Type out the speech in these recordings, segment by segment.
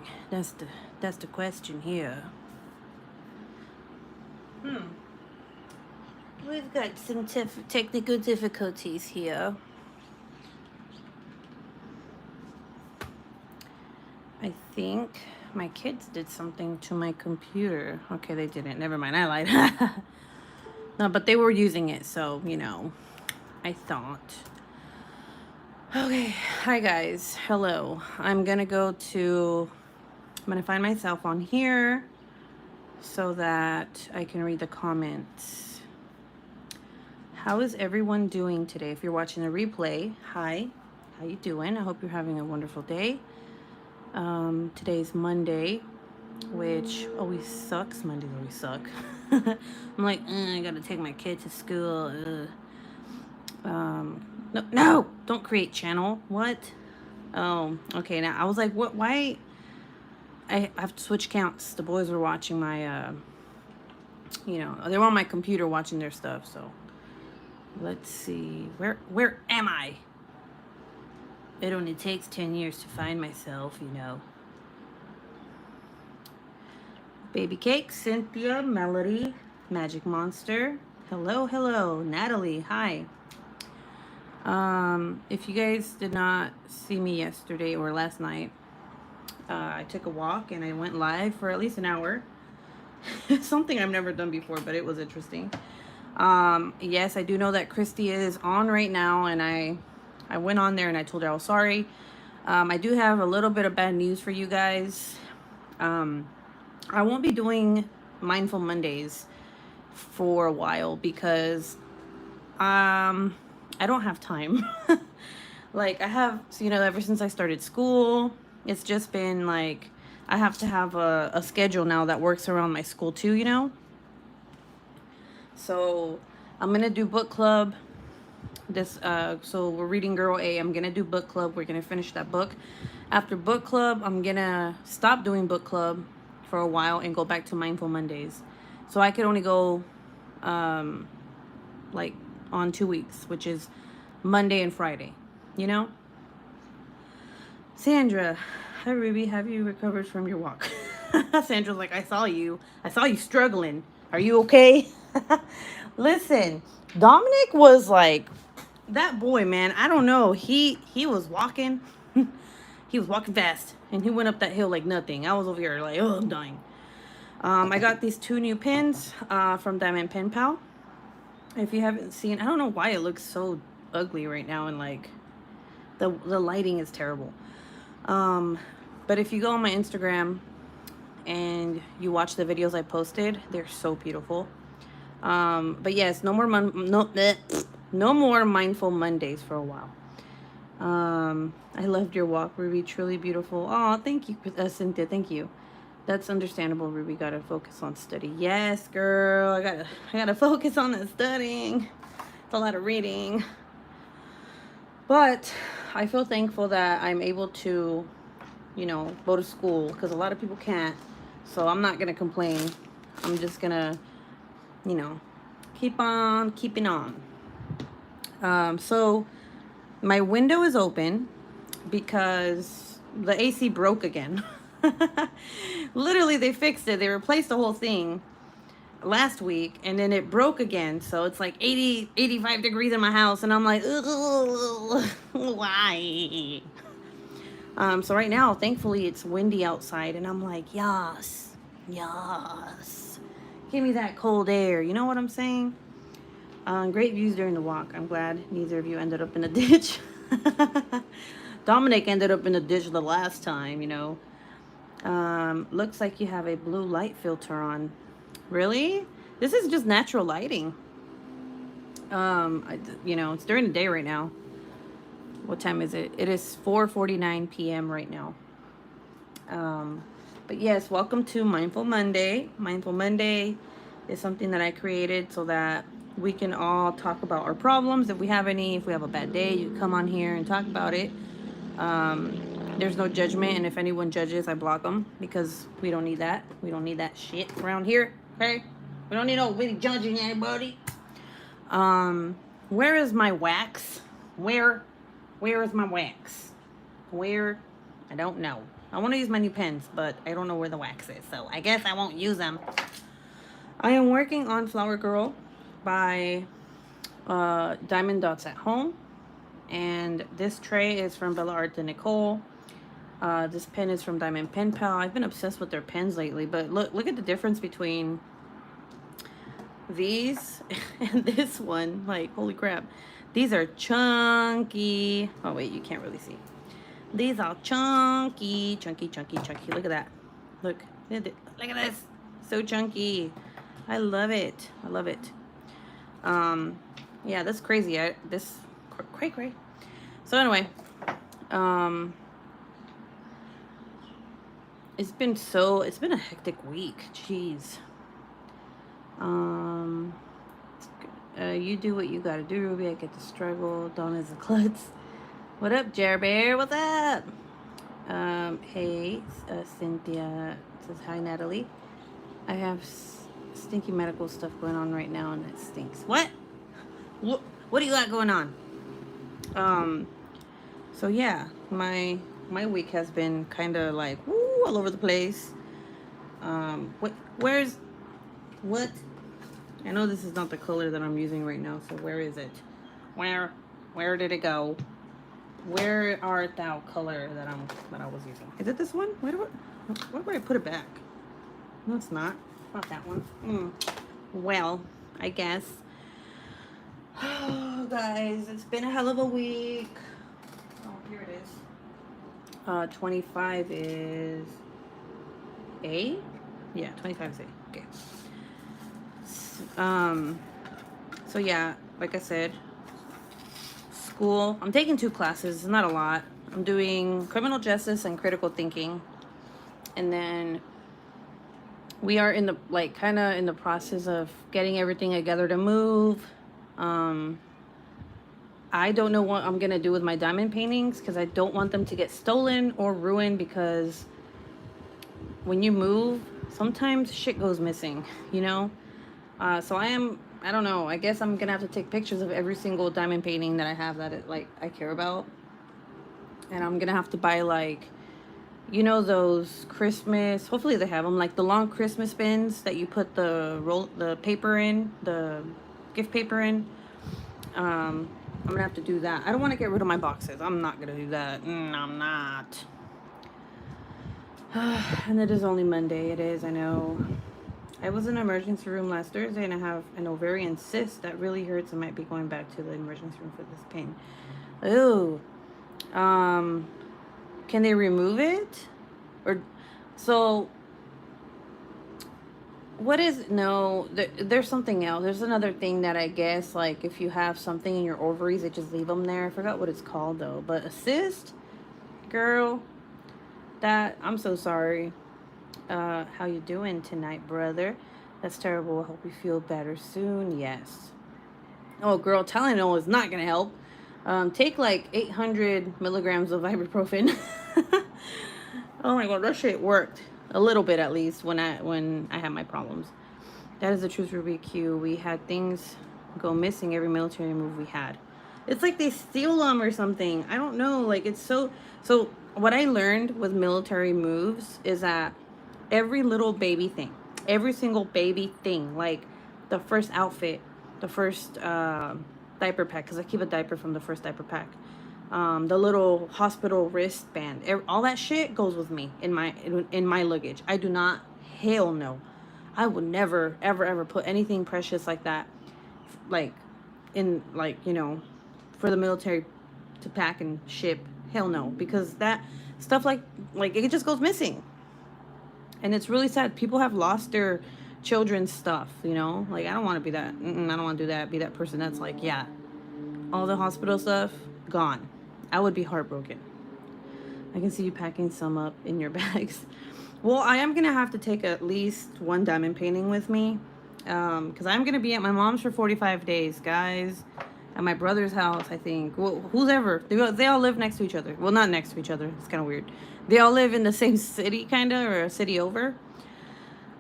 recording? That's the question here. We've got some technical difficulties here. I think my kids did something to my computer. Okay, they didn't. Never mind. I lied. No, but they were using it, so, I thought. Okay, hi guys. Hello. I'm gonna find myself on here so that I can read the comments. How is everyone doing today? If you're watching the replay, hi. How you doing? I hope you're having a wonderful day. Today's Monday, which always sucks. Mondays always suck. I'm like, I gotta take my kid to school. No, don't create channel. What? Oh, okay. Now I was like, what? Why? I have to switch counts. The boys were watching my, they were on my computer watching their stuff. So let's see. Where am I? It only takes 10 years to find myself, Baby Cake, Cynthia, Melody, Magic Monster. Hello, Natalie. Hi. If you guys did not see me yesterday or last night, I took a walk and I went live for at least an hour. Something I've never done before, but it was interesting. Yes, I do know that Christy is on right now, and I went on there and I told her I was sorry. I do have a little bit of bad news for you guys. I won't be doing Mindful Mondays for a while because I don't have time. Like I have, ever since I started school, it's just been like I have to have a schedule now that works around my school too. So I'm gonna do book club. So we're reading Girl A. I'm gonna do book club. We're gonna finish that book. After book club, I'm gonna stop doing book club for a while and go back to Mindful Mondays. So I could only go like on 2 weeks, which is Monday and Friday, Sandra, hi Ruby, have you recovered from your walk? Sandra's like, I saw you struggling. Are you okay? Listen, Dominic was like, that boy, man, I don't know. He was walking. He was walking fast, and he went up that hill like nothing. I was over here like, oh, I'm dying. I got these 2 new pens from Diamond Pen Pal. If you haven't seen, I don't know why it looks so ugly right now, and like the lighting is terrible. But if you go on my Instagram and you watch the videos I posted, they're so beautiful. But yes, no more Mindful Mondays for a while. I loved your walk, Ruby. Truly beautiful. Oh, thank you, Cynthia. Thank you. That's understandable, Ruby. Gotta focus on study. Yes, girl. I gotta focus on the studying. It's a lot of reading. But I feel thankful that I'm able to, go to school because a lot of people can't. So I'm not gonna complain. I'm just gonna, keep on keeping on. So my window is open because the AC broke again. Literally, they fixed it. They replaced the whole thing last week, and then it broke again. So it's like 85 degrees in my house, and I'm like, why? So right now, thankfully, it's windy outside, and I'm like, yes, give me that cold air. You know what I'm saying? Great views during the walk. I'm glad neither of you ended up in a ditch. Dominic ended up in a ditch the last time, Looks like you have a blue light filter on. Really? This is just natural lighting. It's during the day right now. What time is it? It is 4:49 p.m. right now. But yes, welcome to Mindful Monday. Mindful Monday is something that I created so that we can all talk about our problems. If we have any, if we have a bad day, you come on here and talk about it. There's no judgment, and if anyone judges, I block them because we don't need that. We don't need that shit around here, okay? We don't need nobody judging anybody. Where is my wax? Where is my wax? Where? I don't know. I want to use my new pens, but I don't know where the wax is, so I guess I won't use them. I am working on Flower Girl by Diamond Dots at Home. And this tray is from Bella Art de Nicole. This pen is from Diamond Pen Pal. I've been obsessed with their pens lately, but look at the difference between these and this one. Like, holy crap. These are chunky. Oh, wait, you can't really see. These are chunky. Look at that. Look at this. So chunky. I love it. Yeah, that's crazy. Cray. So anyway, it's been a hectic week. Jeez. You do what you gotta do, Ruby. I get to struggle. Donna's a klutz. What up, Jer Bear? What's up? Hey, Cynthia says hi, Natalie. I have stinky medical stuff going on right now, and it stinks. What do you got going on? So yeah, my week has been kind of like all over the place. What? I know this is not the color that I'm using right now, so where is it? Where did it go? Where art thou color that I was using? Is it this one? Where do I put it back? No, it's not. Not that one. Well, I guess. Oh, guys, it's been a hell of a week. Oh, here it is. 25 is A? Yeah, 25 is A. Okay. So yeah, like I said, school. I'm taking 2 classes. It's not a lot. I'm doing criminal justice and critical thinking. And then we are in the kind of in the process of getting everything together to move. I don't know what I'm gonna do with my diamond paintings because I don't want them to get stolen or ruined, because when you move, sometimes shit goes missing, you know? So I don't know, I guess I'm gonna have to take pictures of every single diamond painting that I have that I care about. And I'm gonna have to buy those Christmas, hopefully they have them, like the long Christmas bins that you put the paper in, the gift paper in. I'm gonna have to do that. I don't want to get rid of my boxes. I'm not gonna do that. I'm not. And it is only Monday. It is, I know. I was in the emergency room last Thursday and I have an ovarian cyst that really hurts. I might be going back to the emergency room for this pain. Ooh. Can they remove it? There's something else. There's another thing that I guess, like, if you have something in your ovaries, they just leave them there. I forgot what it's called, though. But a cyst, girl, I'm so sorry. How you doing tonight, brother? That's terrible. I hope you feel better soon. Yes. Oh, girl, Tylenol is not going to help. Take like 800 milligrams of ibuprofen. Oh my god, that shit worked. A little bit, at least, when I had my problems. That is the truth, Ruby Q. We had things go missing every military move we had. It's like they steal them or something. I don't know. Like, it's so... So, what I learned with military moves is that every little baby thing, every single baby thing, like the first outfit, the first diaper pack, because I keep a diaper from the first diaper pack, the little hospital wristband, all that shit goes with me in my luggage. I do not, hell no, I would never ever put anything precious like that, like in, like, for the military to pack and ship. Hell no, because that stuff, like it just goes missing. And it's really sad. People have lost their children's stuff, Like, I don't want to be that. I don't want to do that. Be that person that's like, yeah, all the hospital stuff, gone. I would be heartbroken. I can see you packing some up in your bags. Well, I am going to have to take at least one diamond painting with me. Because I'm going to be at my mom's for 45 days, guys. At my brother's house, I think. Well, who's ever. They all live next to each other. Well, not next to each other. It's kind of weird. They all live in the same city, kind of, or a city over.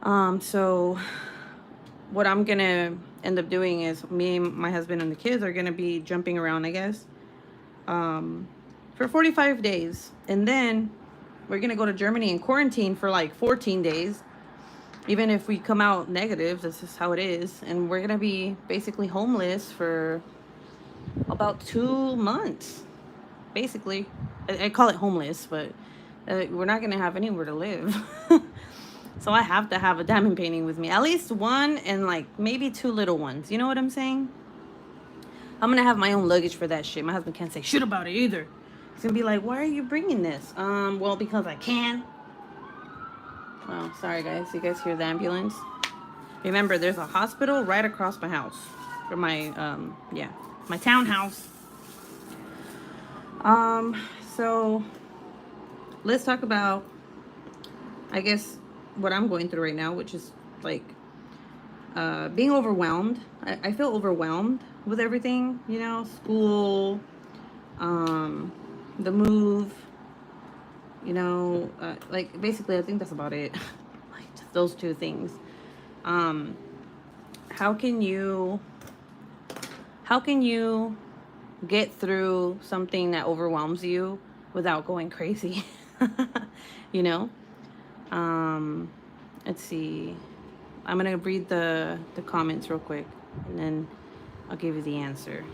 So what I'm going to end up doing is me, my husband, and the kids are going to be jumping around, I guess, for 45 days. And then we're gonna go to Germany and quarantine for like 14 days. Even if we come out negative, this is how it is. And we're gonna be basically homeless for about 2 months. Basically, I call it homeless, but we're not gonna have anywhere to live. So I have to have a diamond painting with me, at least one, and like maybe two little ones. You know what I'm saying? I'm gonna have my own luggage for that shit. My husband can't say shit about it either. He's gonna be like, "Why are you bringing this?" Well, because I can. Oh, sorry guys. You guys hear the ambulance? Remember, there's a hospital right across my house, or my yeah, my townhouse. So let's talk about, I guess, what I'm going through right now, which is like being overwhelmed. I feel overwhelmed with everything, you know, school, the move, you know, like basically I think that's about it. Like just those two things. How can you get through something that overwhelms you without going crazy? You know? Let's see. I'm gonna read the comments real quick, and then I'll give you the answer.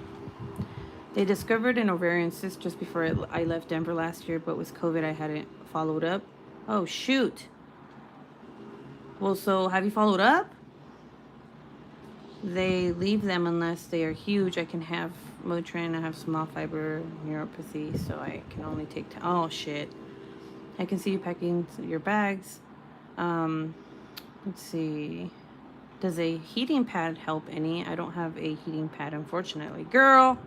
They discovered an ovarian cyst just before I left Denver last year, but with COVID I hadn't followed up. Oh shoot. Well, so have you followed up? They leave them unless they are huge. I can have Motrin. I have small fiber neuropathy, so I can only take. Oh shit. I can see you packing your bags. Let's see. Does a heating pad help any? I don't have a heating pad, unfortunately. Girl,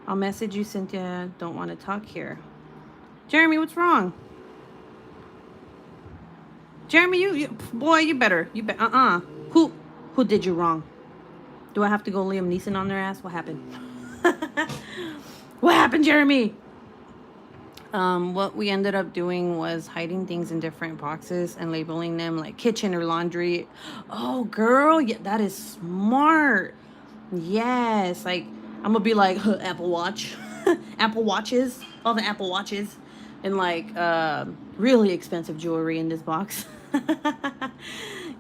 I'll message you, Cynthia. Don't want to talk here. Jeremy, what's wrong? Jeremy, you boy, you better. Who did you wrong? Do I have to go Liam Neeson on their ass? What happened? What happened, Jeremy? What we ended up doing was hiding things in different boxes and labeling them like kitchen or laundry. Oh, girl, yeah, that is smart. Yes, like I'm gonna be like Apple Watch, Apple Watches, all the Apple Watches, and like really expensive jewelry in this box.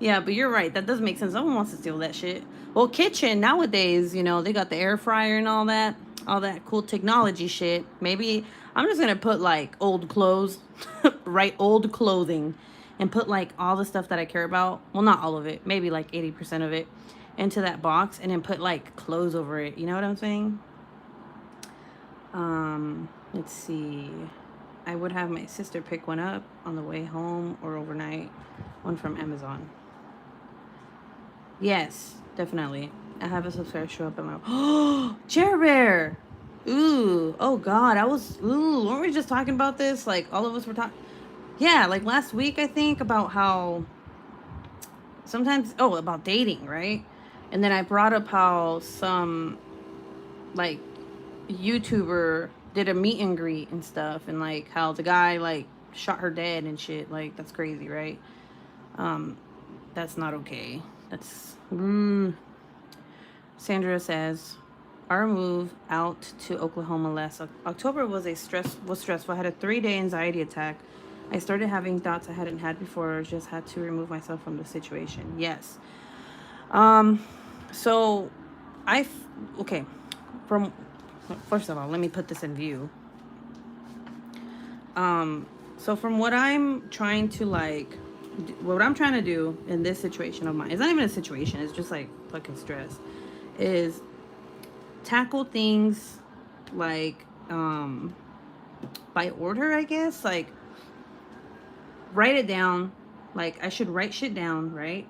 Yeah, but you're right. That does make sense. Someone wants to steal that shit. Well, kitchen nowadays, you know, they got the air fryer and all that cool technology shit. Maybe I'm just gonna put like old clothes, right? Old clothing, and put like all the stuff that I care about. Well, not all of it. Maybe like 80% of it into that box, and then put like clothes over it. You know what I'm saying? Let's see. I would have my sister pick one up on the way home or overnight. One from Amazon. Yes, definitely. I have a subscriber show up at my... Oh, Chair Bear! Ooh, oh God, weren't we just talking about this? Like, all of us were talking... Yeah, like last week, I think, about how... Sometimes... Oh, about dating, right? And then I brought up how some, like, YouTuber did a meet and greet and stuff, and, like, how the guy, like, shot her dead and shit. Like, that's crazy, right? That's not okay. That's... Sandra says, our move out to Oklahoma last October was stressful. I had a 3-day anxiety attack. I started having thoughts I hadn't had before. Just had to remove myself from the situation. Yes. So okay. First of all, let me put this in view. So from what I'm trying to what I'm trying to do in this situation of mine, it's not even a situation, it's just like fucking stress, is tackle things like by order, I guess. Like write it down. Like I should write shit down, right?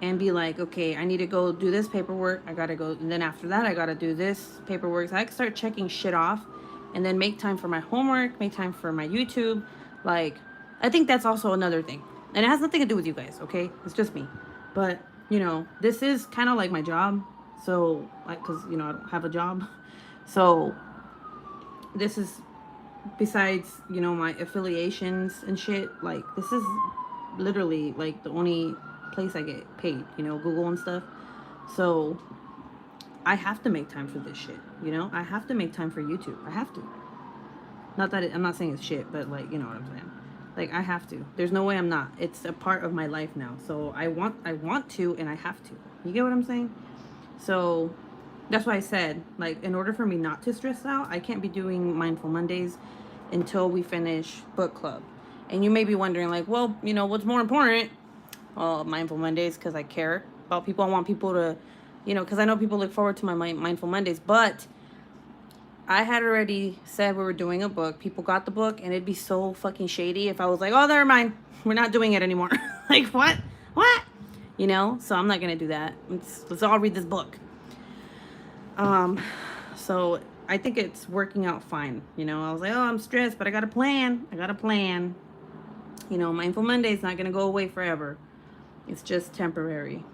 And be like, okay, I need to go do this paperwork, I gotta go, and then after that I gotta do this paperwork. So I can start checking shit off, and then make time for my homework, make time for my YouTube. Like I think that's also another thing. And it has nothing to do with you guys, okay? It's just me. But, you know, this is kind of like my job. So, like, because, you know, I don't have a job. So, this is, besides, you know, my affiliations and shit, like, this is literally, like, the only place I get paid, you know, Google and stuff. So, I have to make time for this shit, you know? I have to make time for YouTube. I have to. Not that I'm not saying it's shit, but, like, you know what I'm saying. Like, I have to. There's no way I'm not. It's a part of my life now. So I want to, and I have to. You get what I'm saying? So that's why I said, like, in order for me not to stress out, I can't be doing Mindful Mondays until we finish book club. And you may be wondering, like, well, what's more important? Well, Mindful Mondays, because I care about people. I want people to, because I know people look forward to my Mindful Mondays. But I had already said we were doing a book. People got the book, and it'd be so fucking shady if I was like, oh, never mind. We're not doing it anymore. Like, what? What? So I'm not going to do that. Let's all read this book. So I think it's working out fine. I was like, oh, I'm stressed, but I got a plan. Mindful Monday is not going to go away forever. It's just temporary.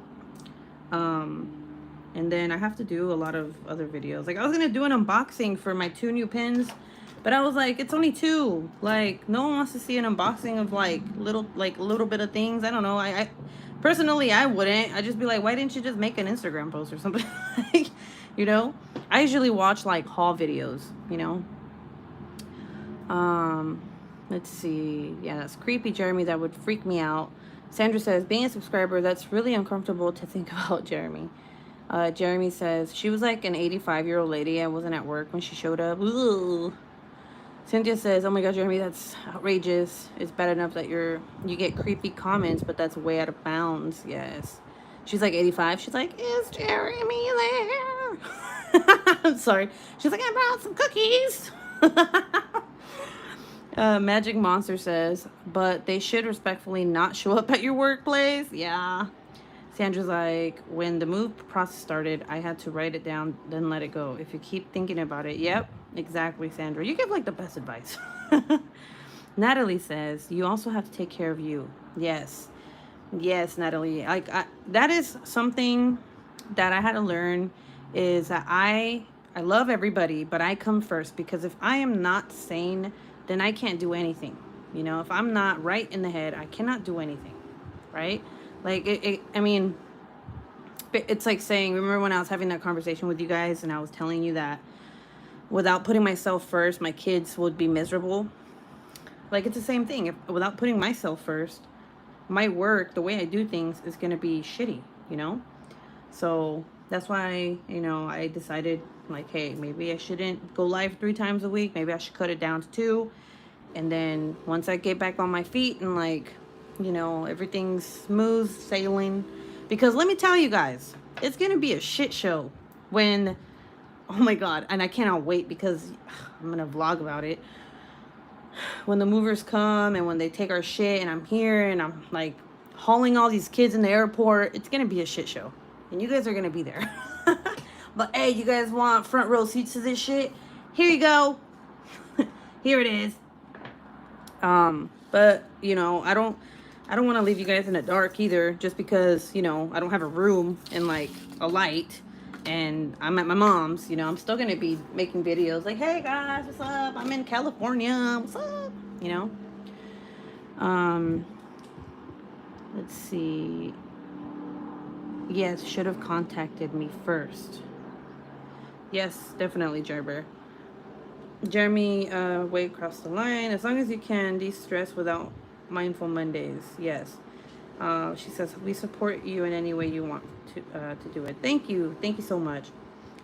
And then I have to do a lot of other videos. Like, I was going to do an unboxing for my 2 new pins, but I was like, it's only 2. Like, no one wants to see an unboxing of like a little bit of things. I don't know. I personally, I wouldn't. I'd just be like, why didn't you just make an Instagram post or something? I usually watch like haul videos, Let's see. Yeah, that's creepy, Jeremy. That would freak me out. Sandra says, being a subscriber, that's really uncomfortable to think about, Jeremy. Jeremy says, she was like an 85-year-old lady. I wasn't at work when she showed up. Ooh. Cynthia says, oh my God, Jeremy, that's outrageous. It's bad enough that you get creepy comments, but that's way out of bounds. Yes. She's like 85. She's like, is Jeremy there? I'm sorry. She's like, I brought some cookies. Magic Monster says, but they should respectfully not show up at your workplace. Yeah. Sandra's like, when the move process started, I had to write it down, then let it go. If you keep thinking about it. Yep, exactly, Sandra. You give like the best advice. Natalie says, you also have to take care of you. Yes, Natalie. Like, that is something that I had to learn, is that I love everybody, but I come first, because if I am not sane, then I can't do anything. If I'm not right in the head, I cannot do anything, right? Like, it's like saying, remember when I was having that conversation with you guys and I was telling you that without putting myself first, my kids would be miserable? Like, it's the same thing. Without putting myself first, my work, the way I do things, is going to be shitty, So that's why, I decided, like, hey, maybe I shouldn't go live 3 times a week. Maybe I should cut it down to 2. And then once I get back on my feet and, like, everything's smooth sailing. Because let me tell you guys, it's going to be a shit show when, oh my God, and I cannot wait, because I'm going to vlog about it. When the movers come and when they take our shit and I'm here and I'm like hauling all these kids in the airport, it's going to be a shit show. And you guys are going to be there. But hey, you guys want front row seats to this shit? Here you go. Here it is. But I don't want to leave you guys in the dark either, just because, I don't have a room and like a light and I'm at my mom's. I'm still going to be making videos like, hey guys, what's up? I'm in California. What's up? Let's see. Yes, should have contacted me first. Yes, definitely, Gerber. Jeremy, way across the line. As long as you can de-stress without Mindful Mondays. Yes. She says, we support you in any way you want to do it. Thank you so much.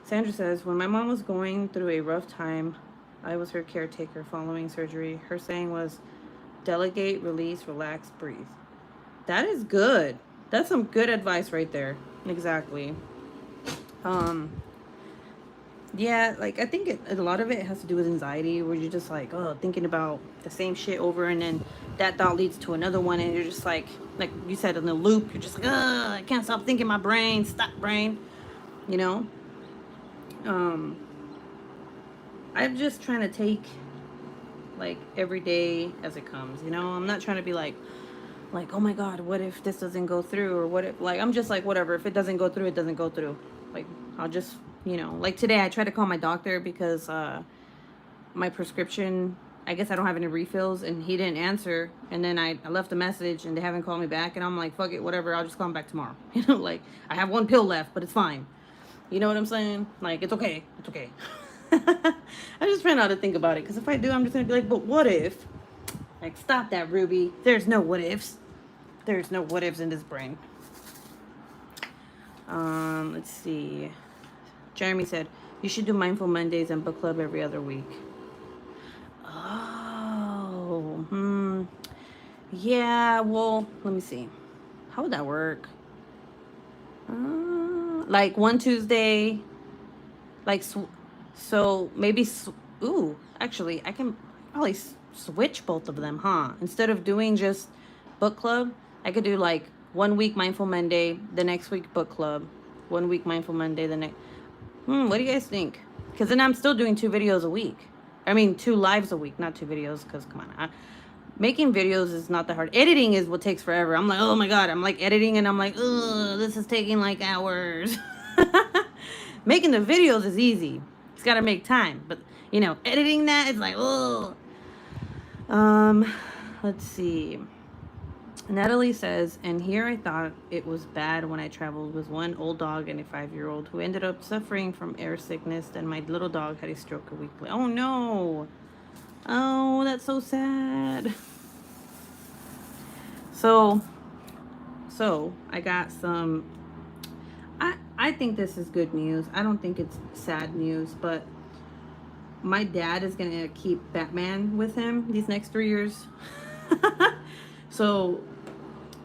Sandra says, when my mom was going through a rough time, I was her caretaker following surgery. Her saying was, delegate, release, relax, breathe. That is good. That's some good advice right there. Exactly. Yeah, like, I think a lot of it has to do with anxiety, where you're just like, oh, thinking about the same shit over, and then that thought leads to another one, and you're just like you said, in the loop. You're just like, I can't stop thinking. My brain, stop brain. I'm just trying to take like every day as it comes. I'm not trying to be like, oh my God, what if this doesn't go through, or what if, like, I'm just like, whatever. If it doesn't go through, it doesn't go through. Like, I'll just, like today I tried to call my doctor because my prescription, I guess I don't have any refills, and he didn't answer. And then I left a message and they haven't called me back, and I'm like, fuck it, whatever, I'll just call him back tomorrow. Like, I have 1 pill left, but it's fine. You know what I'm saying? Like, it's okay. I just try not to think about it, because if I do, I'm just gonna be like, but what if? Like, stop that, Ruby. There's no what ifs. There's no what ifs in this brain. Let's see. Jeremy said, you should do Mindful Mondays and book club every other week. Oh, yeah, well, let me see. How would that work? Like one Tuesday, like, so maybe, ooh, actually, I can probably switch both of them, huh? Instead of doing just book club, I could do like 1 week Mindful Monday, the next week book club, 1 week Mindful Monday, the next. What do you guys think? Because then I'm still doing 2 videos a week. I mean, 2 lives a week, not 2 videos, because come on. Making videos is not that hard. Editing is what takes forever. I'm like, oh my God. I'm like editing and I'm like, ugh, this is taking like hours. Making the videos is easy. It's got to make time. But, you know, editing that is like, oh. Let's see. Natalie says, and here I thought it was bad when I traveled with one old dog and a 5-year-old who ended up suffering from air sickness. Then my little dog had a stroke a week later. Oh no. Oh, that's so sad. So I got some, I think this is good news. I don't think it's sad news, but my dad is going to keep Batman with him these next 3 years. So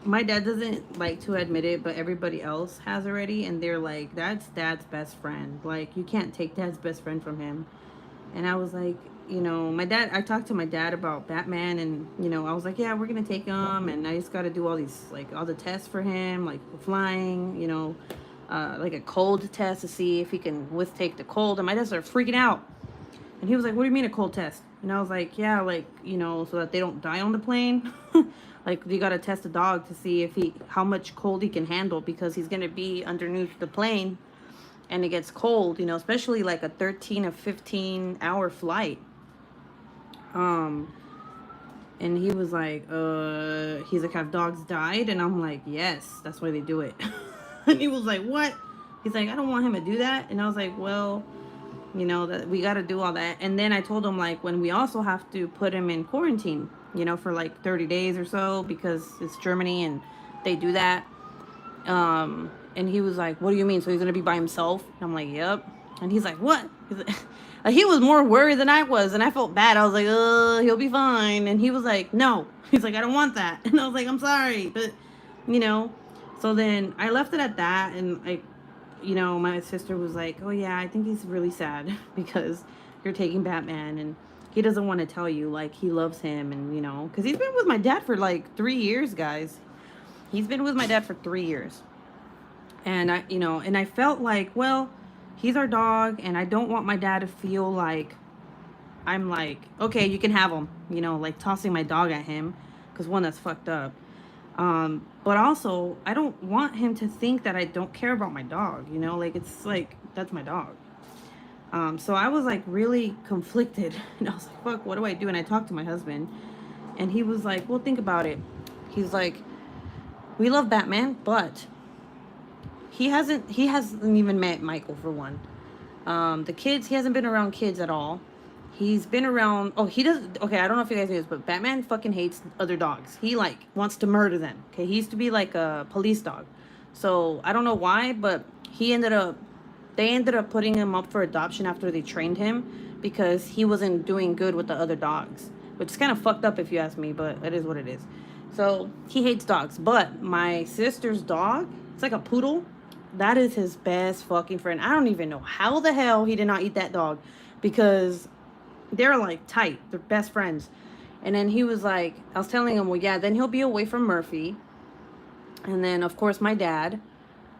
my dad doesn't like to admit it, but everybody else has already. And they're like, that's Dad's best friend. Like, you can't take Dad's best friend from him. And I was like, you know, I talked to my dad about Batman, and, you know, I was like, yeah, we're going to take him, and I just got to do all these, like, all the tests for him, like flying, you know, like a cold test to see if he can withtake the cold. And my dad started freaking out. And he was like, what do you mean a cold test? And I was like, yeah, like, you know, so that they don't die on the plane. Like, you got to test the dog to see if how much cold he can handle, because he's going to be underneath the plane and it gets cold, you know, especially like a 13 or 15 hour flight. And he was like, he's like, have dogs died? And I'm like, yes, that's why they do it. And he was like, what? He's like, I don't want him to do that. And I was like, well, you know, that we got to do all that. And then I told him, like, when we also have to put him in quarantine, you know, for like 30 days or so, because it's Germany and they do that. And he was like, what do you mean? So he's going to be by himself? And I'm like, yep. And he's like, what? He's like, he was more worried than I was. And I felt bad. I was like, he'll be fine. And he was like, no. He's like, I don't want that. And I was like, I'm sorry. But, you know, so then I left it at that. And I, you know, my sister was like, oh yeah, I think he's really sad because you're taking Batman. And he doesn't want to tell you, like, he loves him. And, you know, because he's been with my dad for like 3 years, guys. He's been with my dad for 3 years. And I, you know, and I felt like, well, he's our dog, and I don't want my dad to feel like I'm like, okay, you can have him, you know, like tossing my dog at him, because one, that's fucked up. But also, I don't want him to think that I don't care about my dog, you know, like, it's like, that's my dog. So I was like really conflicted, and I was like, fuck, what do I do? And I talked to my husband, and he was like, well, think about it. He's like, we love Batman, but he hasn't even met Michael, for one. The kids, he hasn't been around kids at all. He's been around, he doesn't, okay, I don't know if you guys knew this, but Batman fucking hates other dogs. He, like, wants to murder them, okay? He used to be, like, a police dog. So, I don't know why, but they ended up putting him up for adoption after they trained him, because he wasn't doing good with the other dogs. Which is kind of fucked up if you ask me, but it is what it is. So, he hates dogs. But my sister's dog, it's like a poodle. That is his best fucking friend. I don't even know how the hell he did not eat that dog, because they're like tight. They're best friends. And then he was like, I was telling him, well, yeah, then he'll be away from Murphy. And then, of course, my dad,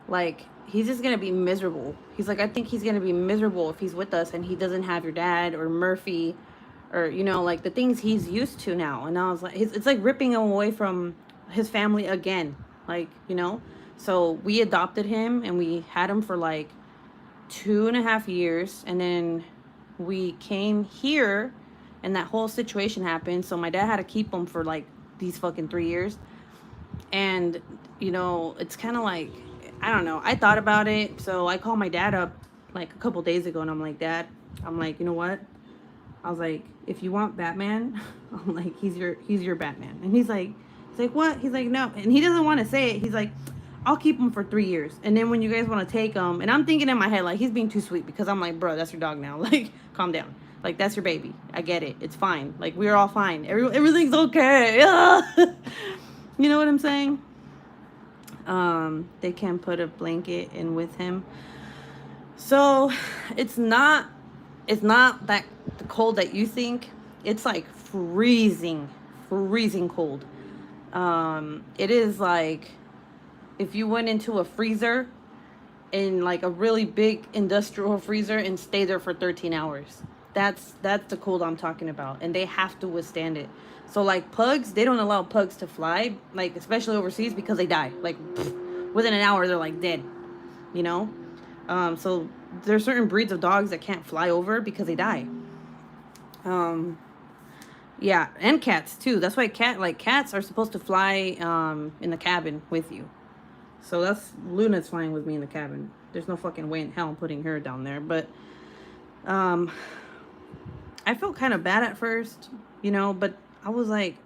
like, he's just going to be miserable. He's like, I think he's going to be miserable if he's with us and he doesn't have your dad or Murphy or, you know, like the things he's used to now. And I was like, it's like ripping him away from his family again. Like, you know. So we adopted him, and we had him for like 2.5 years. And then we came here, and that whole situation happened. So my dad had to keep him for like these fucking 3 years. And, you know, it's kind of like, I don't know. I thought about it. So I called my dad up like a couple days ago, and I'm like, Dad, I'm like, you know what? I was like, if you want Batman, I'm like, he's your Batman. And he's like, what? He's like, no. And he doesn't want to say it. He's like, I'll keep him for 3 years. And then when you guys want to take him, and I'm thinking in my head, like, he's being too sweet because I'm like, bro, that's your dog now. Like, calm down. Like, that's your baby. I get it. It's fine. Like, we're all fine. Everything's okay. You know what I'm saying? They can put a blanket in with him. So it's not that the cold that you think. It's like freezing cold. It is like if you went into a freezer, in like a really big industrial freezer, and stay there for 13 hours. That's the cold I'm talking about, and they have to withstand it. So like pugs, they don't allow pugs to fly, like especially overseas, because they die. Like within an hour, they're like dead. You know. So there's certain breeds of dogs that can't fly over because they die. Um, yeah, and cats too. That's why cats are supposed to fly in the cabin with you. So that's Luna's flying with me in the cabin. There's no fucking way in hell I'm putting her down there. But um, I felt kind of bad at first, but I was like,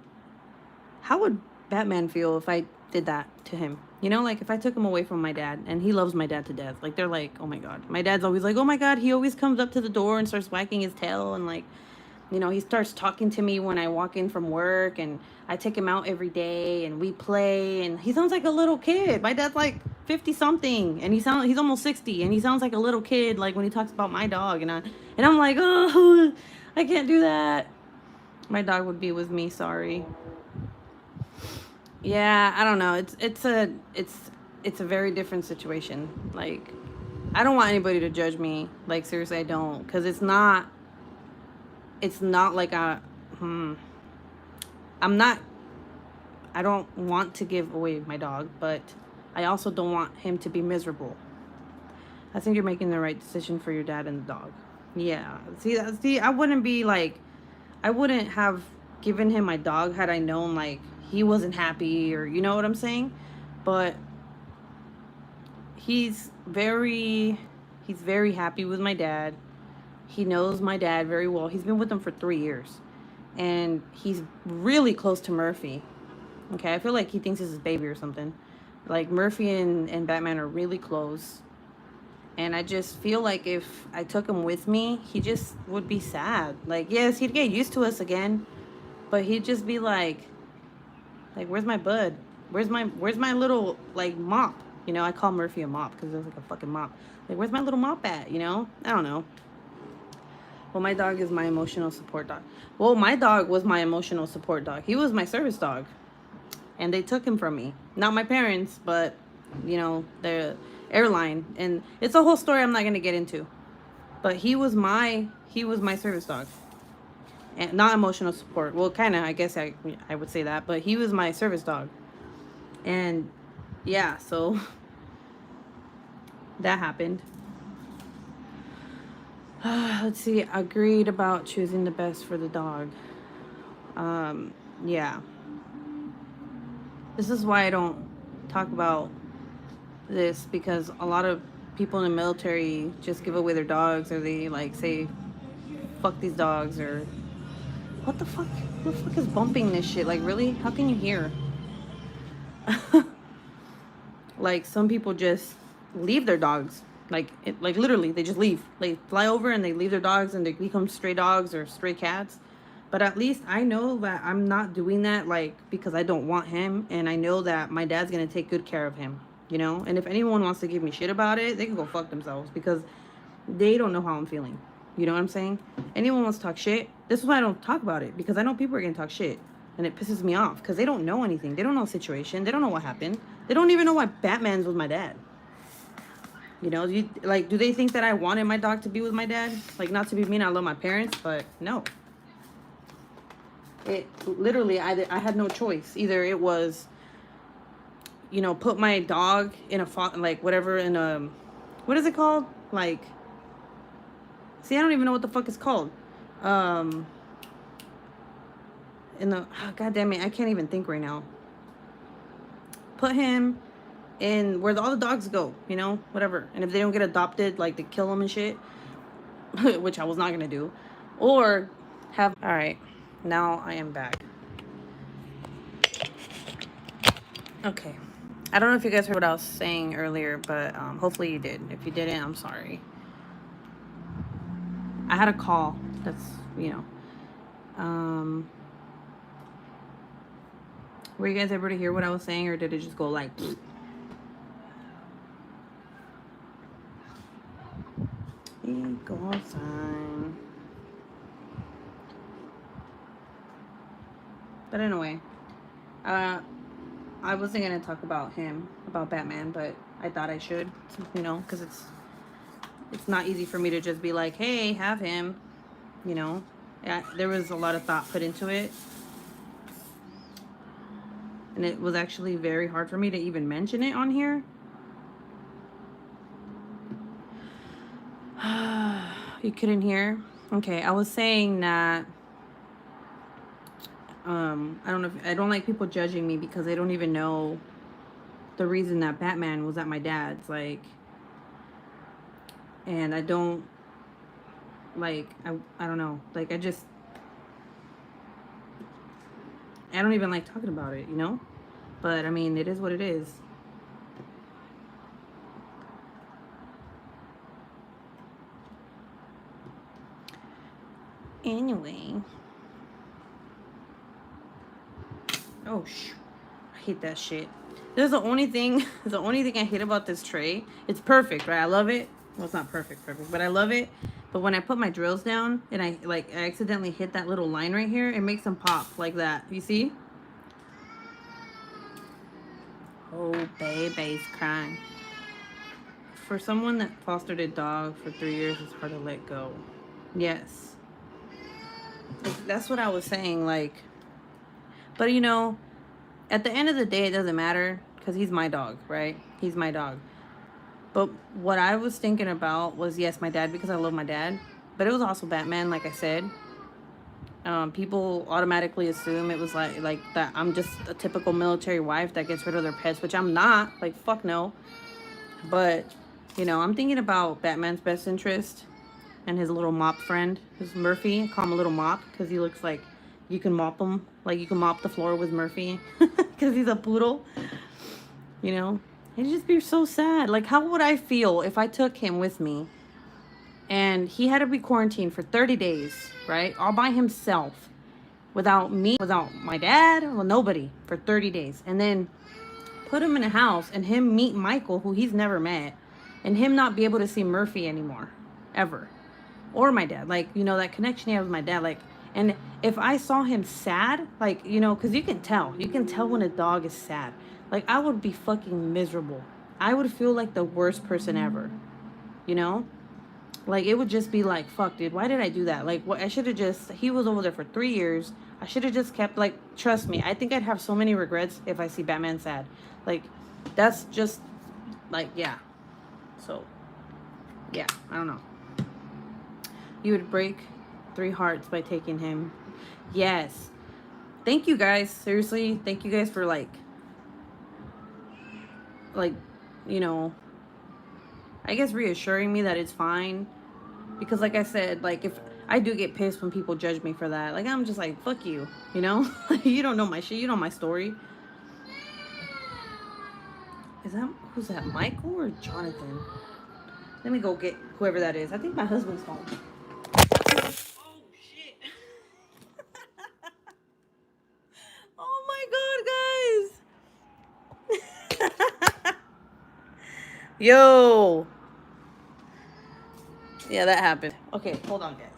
how would Batman feel if I did that to him? Like if I took him away from my dad, and he loves my dad to death. Like they're like, oh my God. My dad's always like, oh my God, he always comes up to the door and starts wagging his tail, and like, he starts talking to me when I walk in from work, and I take him out every day and we play, and he sounds like a little kid. My dad's like 50 something, and he's almost 60, and he sounds like a little kid like when he talks about my dog, and I'm like, oh, I can't do that. My dog would be with me, sorry. Yeah, I don't know. It's a very different situation. Like I don't want anybody to judge me. Like seriously, I don't, cuz it's not like I'm not I don't want to give away my dog, but I also don't want him to be miserable. I think you're making the right decision for your dad and the dog. Yeah. See, I wouldn't have given him my dog had I known like he wasn't happy, or you know what I'm saying? But he's very he's very happy with my dad. He knows my dad very well. He's been with him for 3 years. And he's really close to Murphy. Okay, I feel like he thinks it's his baby or something. Like Murphy and Batman are really close. And I just feel like if I took him with me, he just would be sad. Like, yes, he'd get used to us again, but he'd just be like, where's my bud? Where's my little like mop? I call Murphy a mop because there's like a fucking mop. Like, where's my little mop at? I don't know. Well, my dog is my emotional support dog. Well, my dog was my emotional support dog. He was my service dog, and they took him from me. Not my parents, but the airline, and it's a whole story I'm not gonna get into. But he was my service dog, and not emotional support. Well, kind of, I guess I would say that, but he was my service dog, and yeah, so that happened. Let's see. Agreed about choosing the best for the dog. Yeah. This is why I don't talk about this, because a lot of people in the military just give away their dogs, or they like say fuck these dogs, or what the fuck? Who the fuck is bumping this shit? Like, really? How can you hear? Like, some people just leave their dogs. Like literally, they just leave. They fly over and they leave their dogs, and they become stray dogs or stray cats. But at least I know that I'm not doing that, like, because I don't want him, and I know that my dad's gonna take good care of him. And if anyone wants to give me shit about it, they can go fuck themselves, because they don't know how I'm feeling. You know what I'm saying? Anyone wants to talk shit, this is why I don't talk about it, because I know people are gonna talk shit, and it pisses me off because they don't know anything. They don't know the situation. They don't know what happened. They don't even know why Batman's with my dad. Do they think that I wanted my dog to be with my dad? Like, not to be mean, I love my parents, but no. It literally, I had no choice. Either it was, put my dog in like whatever, in a, what is it called? Like, see, I don't even know what the fuck it's called. In the, God damn it, I can't even think right now. Put him in where all the dogs go, whatever. And if they don't get adopted, like, they kill them and shit, which I was not gonna do. Or Have all right. Now I am back. Okay. I don't know if you guys heard what I was saying earlier, but hopefully you did. If you didn't, I'm sorry. I had a call. That's, you know. Were you guys able to hear what I was saying, or did it just go like... Equal sign. But anyway, I wasn't gonna talk about him, about Batman, but I thought I should, you know, because it's not easy for me to just be like, hey, have him, you know. Yeah, there was a lot of thought put into it, and it was actually very hard for me to even mention it on here. You couldn't hear? Okay, I was saying that I don't know if, I don't like people judging me because they don't even know the reason that Batman was at my dad's, like, and I don't like, I don't know, like, I don't even like talking about it, you know, but I mean, it is what it is. Anyway, oh I hate that shit. There's the only thing I hate about this tray. It's perfect, right? I love it. Well, it's not perfect, but I love it. But when I put my drills down and I accidentally hit that little line right here, it makes them pop like that. You see? Oh, baby's crying. For someone that fostered a dog for 3 years, it's hard to let go. Yes. That's what I was saying, like, but you know, at the end of the day, it doesn't matter because he's my dog, right? He's my dog. But what I was thinking about was, yes, my dad, because I love my dad, but it was also Batman, like I said. People automatically assume it was like that I'm just a typical military wife that gets rid of their pets, which I'm not. Like, fuck no. But, you know, I'm thinking about Batman's best interest and his little mop friend, who's Murphy. I call him a little mop because he looks like you can mop him. Like, you can mop the floor with Murphy because he's a poodle, you know? It'd just be so sad. Like, how would I feel if I took him with me and he had to be quarantined for 30 days, right? All by himself, without me, without my dad, well, nobody, for 30 days. And then put him in a house and him meet Michael, who he's never met, and him not be able to see Murphy anymore, ever. Or my dad. Like, you know, that connection he had with my dad. Like, and if I saw him sad, like, you know, because you can tell when a dog is sad. Like, I would be fucking miserable. I would feel like the worst person ever, you know? Like, it would just be like, fuck, dude, why did I do that? Like, what, I should have just, he was over there for 3 years. I should have just kept, like, trust me, I think I'd have so many regrets if I see Batman sad. Like, that's just, like, yeah. So, yeah, I don't know. You would break 3 hearts by taking him. Yes. Thank you guys. Seriously, thank you guys for, like, you know, I guess reassuring me that it's fine. Because like I said, like, if I do get pissed when people judge me for that, like, I'm just like, fuck you, you know? You don't know my shit, you know my story. Who's that, Michael or Jonathan? Let me go get whoever that is. I think my husband's home. Oh shit. Oh my god, guys. Yo. Yeah, that happened. Okay, hold on, guys.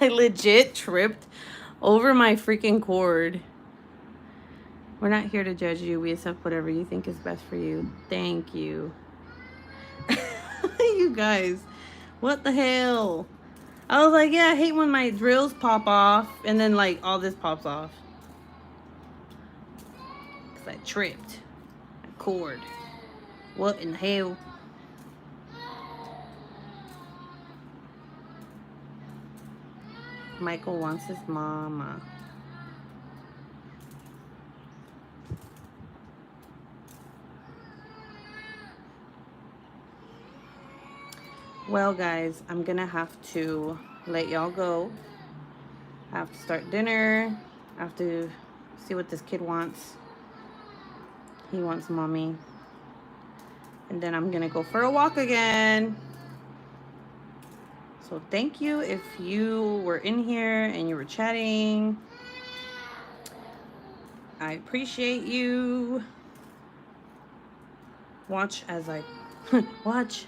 I legit tripped over my freaking cord. We're not here to judge you. We accept whatever you think is best for you. Thank you. You guys, what the hell? I was like, yeah, I hate when my drills pop off and then like all this pops off. Cause I tripped. A cord. What in the hell? Michael wants his mama. Well, guys, I'm gonna have to let y'all go. I have to start dinner. I have to see what this kid wants. He wants mommy. And then I'm gonna go for a walk again. So thank you if you were in here and you were chatting. I appreciate you. Watch as I watch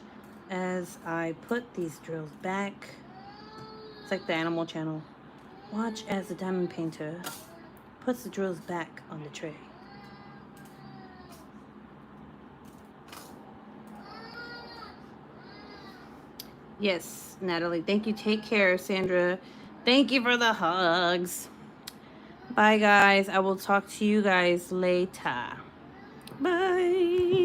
as I put these drills back. It's like the Animal Channel. Watch as the diamond painter puts the drills back on the tray. Yes, Natalie. Thank you. Take care, Sandra. Thank you for the hugs. Bye, guys. I will talk to you guys later. Bye.